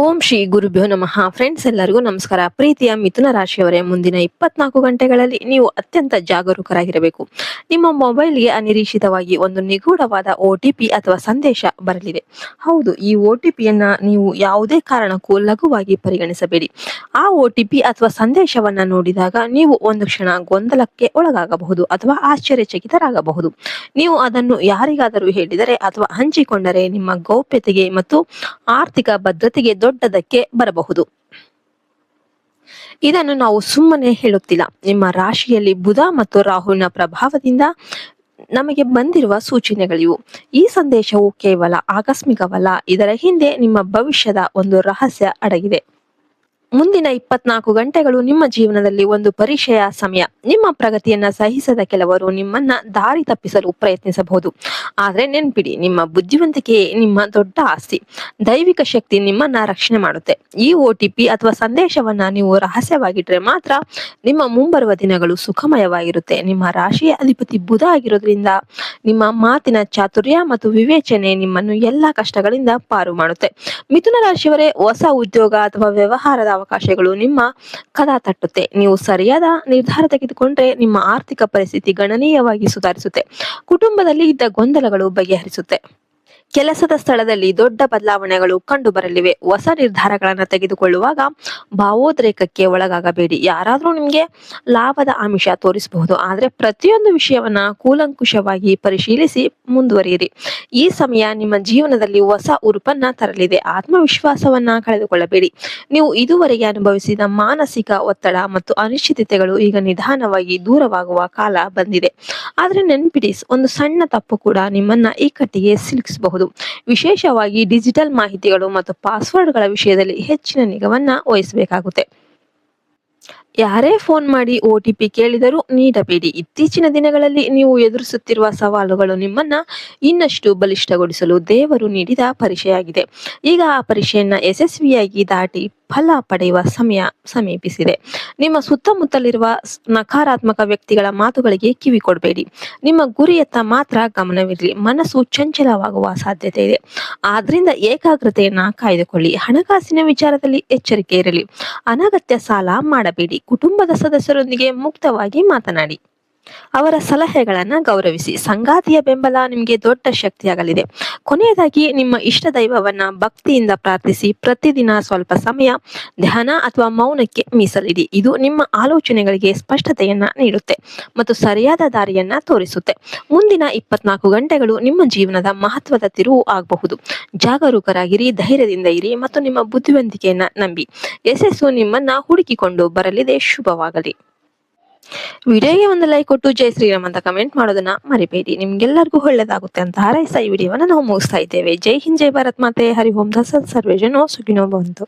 ಓಂ ಶ್ರೀ ಗುರುಭ್ಯೋ ನಮಃ. ಫ್ರೆಂಡ್ಸ್ ಎಲ್ಲರಿಗೂ ನಮಸ್ಕಾರ. ಪ್ರೀತಿಯ ಮಿಥುನ ರಾಶಿಯವರೇ, ಮುಂದಿನ 24 ಗಂಟೆಗಳಲ್ಲಿ ನೀವು ಅತ್ಯಂತ ಜಾಗರೂಕರಾಗಿರಬೇಕು. ನಿಮ್ಮ ಮೊಬೈಲ್ಗೆ ಅನಿರೀಕ್ಷಿತವಾಗಿ ಒಂದು ನಿಗೂಢವಾದ OTP ಅಥವಾ ಸಂದೇಶ ಬರಲಿದೆ. ಹೌದು, ಈ OTPಯನ್ನ ನೀವು ಯಾವುದೇ ಕಾರಣಕ್ಕೂ ಲಘುವಾಗಿ ಪರಿಗಣಿಸಬೇಡಿ. ಆ OTP ಅಥವಾ ಸಂದೇಶವನ್ನ ನೋಡಿದಾಗ ನೀವು ಒಂದು ಕ್ಷಣ ಗೊಂದಲಕ್ಕೆ ಒಳಗಾಗಬಹುದು ಅಥವಾ ಆಶ್ಚರ್ಯಚಕಿತರಾಗಬಹುದು. ನೀವು ಅದನ್ನು ಯಾರಿಗಾದರೂ ಹೇಳಿದರೆ ಅಥವಾ ಹಂಚಿಕೊಂಡರೆ ನಿಮ್ಮ ಗೌಪ್ಯತೆಗೆ ಮತ್ತು ಆರ್ಥಿಕ ಭದ್ರತೆಗೆ ದೊಡ್ಡ ಧಕ್ಕೆ ಬರಬಹುದು. ಇದನ್ನು ನಾವು ಸುಮ್ಮನೆ ಹೇಳುತ್ತಿಲ್ಲ. ನಿಮ್ಮ ರಾಶಿಯಲ್ಲಿ ಬುಧ ಮತ್ತು ರಾಹುವಿನ ಪ್ರಭಾವದಿಂದ ನಮಗೆ ಬಂದಿರುವ ಸೂಚನೆಗಳಿವು. ಈ ಸಂದೇಶವು ಕೇವಲ ಆಕಸ್ಮಿಕವಲ್ಲ, ಇದರ ಹಿಂದೆ ನಿಮ್ಮ ಭವಿಷ್ಯದ ಒಂದು ರಹಸ್ಯ ಅಡಗಿದೆ. ಮುಂದಿನ 24 ಗಂಟೆಗಳು ನಿಮ್ಮ ಜೀವನದಲ್ಲಿ ಒಂದು ಪರೀಕ್ಷೆಯ ಸಮಯ. ನಿಮ್ಮ ಪ್ರಗತಿಯನ್ನ ಸಹಿಸದ ಕೆಲವರು ನಿಮ್ಮನ್ನ ದಾರಿ ತಪ್ಪಿಸಲು ಪ್ರಯತ್ನಿಸಬಹುದು. ಆದ್ರೆ ನೆನ್ಪಿಡಿ, ನಿಮ್ಮ ಬುದ್ಧಿವಂತಿಕೆಯೇ ನಿಮ್ಮ ದೊಡ್ಡ ಆಸ್ತಿ. ದೈವಿಕ ಶಕ್ತಿ ನಿಮ್ಮನ್ನ ರಕ್ಷಣೆ ಮಾಡುತ್ತೆ. ಈ OTP ಅಥವಾ ಸಂದೇಶವನ್ನ ನೀವು ರಹಸ್ಯವಾಗಿಟ್ರೆ ಮಾತ್ರ ನಿಮ್ಮ ಮುಂಬರುವ ದಿನಗಳು ಸುಖಮಯವಾಗಿರುತ್ತೆ. ನಿಮ್ಮ ರಾಶಿಯ ಅಧಿಪತಿ ಬುಧ ಆಗಿರೋದ್ರಿಂದ ನಿಮ್ಮ ಮಾತಿನ ಚಾತುರ್ಯ ಮತ್ತು ವಿವೇಚನೆ ನಿಮ್ಮನ್ನು ಎಲ್ಲಾ ಕಷ್ಟಗಳಿಂದ ಪಾರು ಮಾಡುತ್ತೆ. ಮಿಥುನ ರಾಶಿಯವರೇ, ಹೊಸ ಉದ್ಯೋಗ ಅಥವಾ ವ್ಯವಹಾರದ ಅವಕಾಶಗಳು ನಿಮ್ಮ ಕದ ತಟ್ಟುತ್ತೆ. ನೀವು ಸರಿಯಾದ ನಿರ್ಧಾರ ತೆಗೆದುಕೊಂಡ್ರೆ ನಿಮ್ಮ ಆರ್ಥಿಕ ಪರಿಸ್ಥಿತಿ ಗಣನೀಯವಾಗಿ ಸುಧಾರಿಸುತ್ತೆ. ಕುಟುಂಬದಲ್ಲಿ ಇದ್ದ ಗೊಂದಲಗಳು ಬಗೆಹರಿಸುತ್ತೆ. ಕೆಲಸದ ಸ್ಥಳದಲ್ಲಿ ದೊಡ್ಡ ಬದಲಾವಣೆಗಳು ಕಂಡು ಬರಲಿವೆ. ಹೊಸ ನಿರ್ಧಾರಗಳನ್ನು ತೆಗೆದುಕೊಳ್ಳುವಾಗ ಭಾವೋದ್ರೇಕಕ್ಕೆ ಒಳಗಾಗಬೇಡಿ. ಯಾರಾದ್ರೂ ನಿಮ್ಗೆ ಲಾಭದ ಆಮಿಷ ತೋರಿಸಬಹುದು, ಆದ್ರೆ ಪ್ರತಿಯೊಂದು ವಿಷಯವನ್ನ ಕೂಲಂಕುಷವಾಗಿ ಪರಿಶೀಲಿಸಿ ಮುಂದುವರಿಯಿರಿ. ಈ ಸಮಯ ನಿಮ್ಮ ಜೀವನದಲ್ಲಿ ಹೊಸ ಉರುಪನ್ನ ತರಲಿದೆ. ಆತ್ಮವಿಶ್ವಾಸವನ್ನ ಕಳೆದುಕೊಳ್ಳಬೇಡಿ. ನೀವು ಇದುವರೆಗೆ ಅನುಭವಿಸಿದ ಮಾನಸಿಕ ಒತ್ತಡ ಮತ್ತು ಅನಿಶ್ಚಿತತೆಗಳು ಈಗ ನಿಧಾನವಾಗಿ ದೂರವಾಗುವ ಕಾಲ ಬಂದಿದೆ. ಆದ್ರೆ ನೆನ್ಪಿಡಿ, ಒಂದು ಸಣ್ಣ ತಪ್ಪು ಕೂಡ ನಿಮ್ಮನ್ನ ಇಕ್ಕಟ್ಟಿಗೆ ಸಿಲುಕಿಸಬಹುದು. ವಿಶೇಷವಾಗಿ ಡಿಜಿಟಲ್ ಮಾಹಿತಿಗಳು ಮತ್ತು ಪಾಸ್ವರ್ಡ್ಗಳ ವಿಷಯದಲ್ಲಿ ಹೆಚ್ಚಿನ ನಿಗಾವನ್ನ ವಹಿಸಬೇಕಾಗುತ್ತೆ. ಯಾರೇ ಫೋನ್ ಮಾಡಿ OTP ಕೇಳಿದರೂ ನೀಡಬೇಡಿ. ಇತ್ತೀಚಿನ ದಿನಗಳಲ್ಲಿ ನೀವು ಎದುರಿಸುತ್ತಿರುವ ಸವಾಲುಗಳು ನಿಮ್ಮನ್ನ ಇನ್ನಷ್ಟು ಬಲಿಷ್ಠಗೊಳಿಸಲು ದೇವರು ನೀಡಿದ ಪರೀಕ್ಷೆಯಾಗಿದೆ. ಈಗ ಆ ಪರೀಕ್ಷೆಯನ್ನ ಯಶಸ್ವಿಯಾಗಿ ದಾಟಿ ಫಲ ಪಡೆಯುವ ಸಮಯ ಸಮೀಪಿಸಿದೆ. ನಿಮ್ಮ ಸುತ್ತಮುತ್ತಲಿರುವ ನಕಾರಾತ್ಮಕ ವ್ಯಕ್ತಿಗಳ ಮಾತುಗಳಿಗೆ ಕಿವಿ ಕೊಡಬೇಡಿ. ನಿಮ್ಮ ಗುರಿಯತ್ತ ಮಾತ್ರ ಗಮನವಿರಲಿ. ಮನಸ್ಸು ಚಂಚಲವಾಗುವ ಸಾಧ್ಯತೆ ಇದೆ, ಆದ್ರಿಂದ ಏಕಾಗ್ರತೆಯನ್ನ ಕಾಯ್ದುಕೊಳ್ಳಿ. ಹಣಕಾಸಿನ ವಿಚಾರದಲ್ಲಿ ಎಚ್ಚರಿಕೆ ಇರಲಿ. ಅನಗತ್ಯ ಸಾಲ ಮಾಡಬೇಡಿ. ಕುಟುಂಬದ ಸದಸ್ಯರೊಂದಿಗೆ ಮುಕ್ತವಾಗಿ ಮಾತನಾಡಿ. ಅವರ ಸಲಹೆಗಳನ್ನ ಗೌರವಿಸಿ. ಸಂಗಾತಿಯ ಬೆಂಬಲ ನಿಮಗೆ ದೊಡ್ಡ ಶಕ್ತಿಯಾಗಲಿದೆ. ಕೊನೆಯದಾಗಿ, ನಿಮ್ಮ ಇಷ್ಟ ದೈವವನ್ನ ಭಕ್ತಿಯಿಂದ ಪ್ರಾರ್ಥಿಸಿ. ಪ್ರತಿದಿನ ಸ್ವಲ್ಪ ಸಮಯ ಧ್ಯಾನ ಅಥವಾ ಮೌನಕ್ಕೆ ಮೀಸಲಿಡಿ. ಇದು ನಿಮ್ಮ ಆಲೋಚನೆಗಳಿಗೆ ಸ್ಪಷ್ಟತೆಯನ್ನ ನೀಡುತ್ತೆ ಮತ್ತು ಸರಿಯಾದ ದಾರಿಯನ್ನ ತೋರಿಸುತ್ತೆ. ಮುಂದಿನ 24 ಗಂಟೆಗಳು ನಿಮ್ಮ ಜೀವನದ ಮಹತ್ವದ ತಿರುವು ಆಗಬಹುದು. ಜಾಗರೂಕರಾಗಿರಿ, ಧೈರ್ಯದಿಂದ ಇರಿ ಮತ್ತು ನಿಮ್ಮ ಬುದ್ಧಿವಂತಿಕೆಯನ್ನ ನಂಬಿ. ಯಶಸ್ಸು ನಿಮ್ಮನ್ನ ಹುಡುಕಿಕೊಂಡು ಬರಲಿದೆ. ಶುಭವಾಗಲಿ. ವಿಡಿಯೋಗೆ ಒಂದು ಲೈಕ್ ಕೊಟ್ಟು ಜೈ ಶ್ರೀರಾಮ್ ಅಂತ ಕಮೆಂಟ್ ಮಾಡೋದನ್ನ ಮರಿಬೇಡಿ. ನಿಮ್ಗೆಲ್ಲರಿಗೂ ಒಳ್ಳೇದಾಗುತ್ತೆ ಅಂತ ಹಾರೈಸ್ತಾ ಈ ವಿಡಿಯೋವನ್ನ ನಾವು ಮುಗಿಸ್ತಾ ಇದ್ದೇವೆ. ಜೈ ಹಿಂದ್, ಜೈ ಭಾರತ್ ಮಾತೆ. ಹರಿ ಓಂ. ದಸತ್ ಸರ್ವೇ ಜನೋ ಸುಖಿನೋ ಭವಂತು.